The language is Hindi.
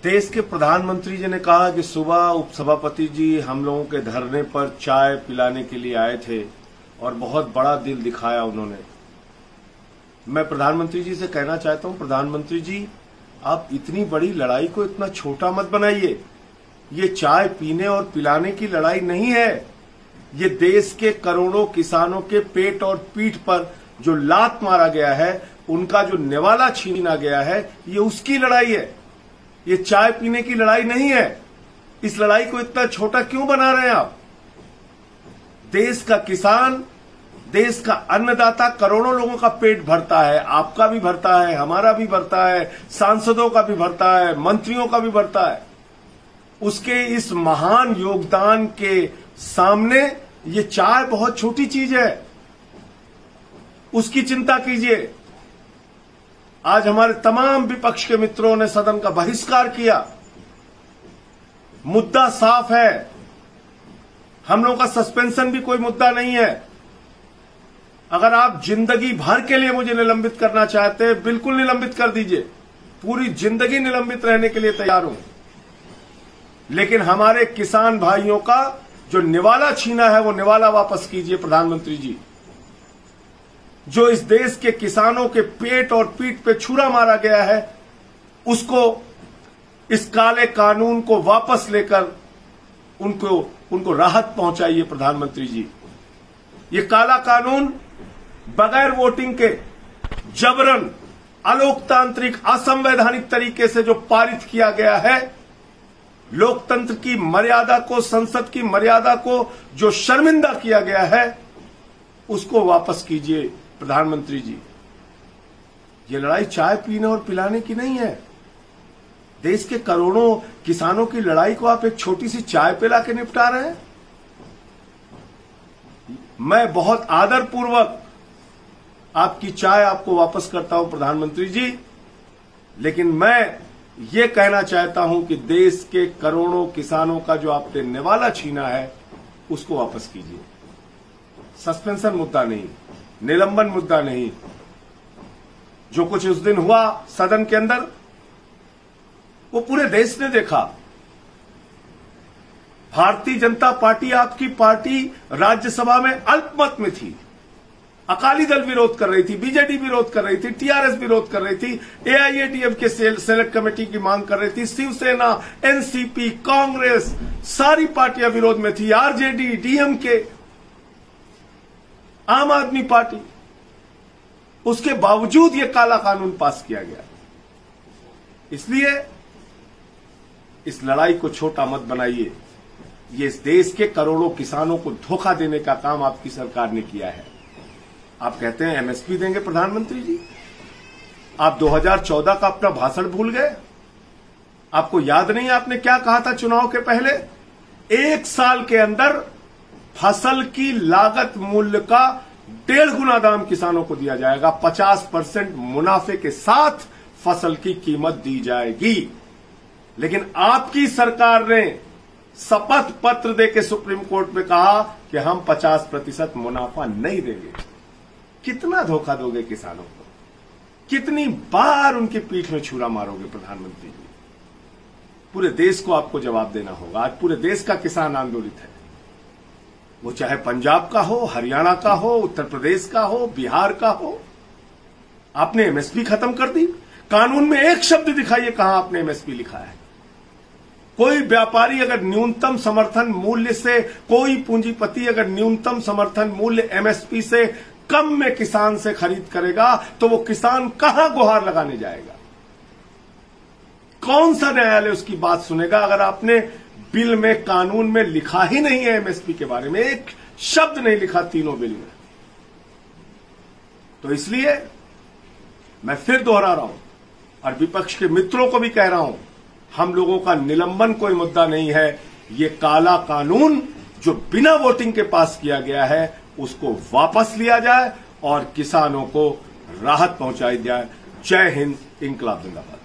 देश के प्रधानमंत्री जी ने कहा कि सुबह उपसभापति जी हम लोगों के धरने पर चाय पिलाने के लिए आए थे और बहुत बड़ा दिल दिखाया उन्होंने। मैं प्रधानमंत्री जी से कहना चाहता हूं, प्रधानमंत्री जी आप इतनी बड़ी लड़ाई को इतना छोटा मत बनाइए। ये चाय पीने और पिलाने की लड़ाई नहीं है। ये देश के करोड़ों किसानों के पेट और पीठ पर जो लात मारा गया है, उनका जो निवाला छीना गया है, ये उसकी लड़ाई है। ये चाय पीने की लड़ाई नहीं है। इस लड़ाई को इतना छोटा क्यों बना रहे हैं आप? देश का किसान, देश का अन्नदाता करोड़ों लोगों का पेट भरता है। आपका भी भरता है, हमारा भी भरता है, सांसदों का भी भरता है, मंत्रियों का भी भरता है। उसके इस महान योगदान के सामने ये चाय बहुत छोटी चीज है। उसकी चिंता कीजिए। आज हमारे तमाम विपक्ष के मित्रों ने सदन का बहिष्कार किया। मुद्दा साफ है। हम लोगों का सस्पेंशन भी कोई मुद्दा नहीं है। अगर आप जिंदगी भर के लिए मुझे निलंबित करना चाहते हैं, बिल्कुल निलंबित कर दीजिए। पूरी जिंदगी निलंबित रहने के लिए तैयार हूं। लेकिन हमारे किसान भाइयों का जो निवाला छीना है, वो निवाला वापस कीजिए प्रधानमंत्री जी। जो इस देश के किसानों के पेट और पीठ पे छुरा मारा गया है, उसको, इस काले कानून को वापस लेकर उनको राहत पहुंचाइए प्रधानमंत्री जी। ये काला कानून बगैर वोटिंग के जबरन, अलोकतांत्रिक, असंवैधानिक तरीके से जो पारित किया गया है, लोकतंत्र की मर्यादा को, संसद की मर्यादा को जो शर्मिंदा किया गया है, उसको वापस कीजिए प्रधानमंत्री जी। ये लड़ाई चाय पीने और पिलाने की नहीं है। देश के करोड़ों किसानों की लड़ाई को आप एक छोटी सी चाय पिला के निपटा रहे हैं। मैं बहुत आदरपूर्वक आपकी चाय आपको वापस करता हूं प्रधानमंत्री जी, लेकिन मैं ये कहना चाहता हूं कि देश के करोड़ों किसानों का जो आपने निवाला छीना है, उसको वापस कीजिए। सस्पेंशन मुद्दा नहीं, निलंबन मुद्दा नहीं। जो कुछ उस दिन हुआ सदन के अंदर, वो पूरे देश ने देखा। भारतीय जनता पार्टी, आपकी पार्टी राज्यसभा में अल्पमत में थी। अकाली दल विरोध कर रही थी, बीजेडी विरोध कर रही थी, टीआरएस विरोध कर रही थी, एआईएडीएमके सेलेक्ट कमेटी की मांग कर रही थी, शिवसेना, एनसीपी, कांग्रेस, सारी पार्टियां विरोध में थी, आरजेडी, डीएमके, आम आदमी पार्टी। उसके बावजूद यह काला कानून पास किया गया। इसलिए इस लड़ाई को छोटा मत बनाइए। ये इस देश के करोड़ों किसानों को धोखा देने का काम आपकी सरकार ने किया है। आप कहते हैं एमएसपी देंगे प्रधानमंत्री जी। आप 2014 का अपना भाषण भूल गए? आपको याद नहीं आपने क्या कहा था चुनाव के पहले? 1 साल के अंदर फसल की लागत मूल्य का 1.5 गुना दाम किसानों को दिया जाएगा। 50% मुनाफे के साथ फसल की कीमत दी जाएगी। लेकिन आपकी सरकार ने शपथ पत्र देकर सुप्रीम कोर्ट में कहा कि हम 50% मुनाफा नहीं देंगे। कितना धोखा दोगे किसानों को? कितनी बार उनकी पीठ में छुरा मारोगे प्रधानमंत्री जी? पूरे देश को आपको जवाब देना होगा। आज पूरे देश का किसान आंदोलित है। वो चाहे पंजाब का हो, हरियाणा का हो, उत्तर प्रदेश का हो, बिहार का हो। आपने एमएसपी खत्म कर दी। कानून में एक शब्द दिखाइए कहां आपने एमएसपी लिखा है। कोई व्यापारी अगर न्यूनतम समर्थन मूल्य से, कोई पूंजीपति अगर न्यूनतम समर्थन मूल्य एमएसपी से कम में किसान से खरीद करेगा, तो वो किसान कहां गुहार लगाने जाएगा? कौन सा न्यायालय उसकी बात सुनेगा अगर आपने बिल में, कानून में लिखा ही नहीं है एमएसपी के बारे में? एक शब्द नहीं लिखा तीनों बिल में। तो इसलिए मैं फिर दोहरा रहा हूं और विपक्ष के मित्रों को भी कह रहा हूं, हम लोगों का निलंबन कोई मुद्दा नहीं है। ये काला कानून जो बिना वोटिंग के पास किया गया है, उसको वापस लिया जाए और किसानों को राहत पहुंचाई जाए। जय हिंद, इंकलाब जिंदाबाद।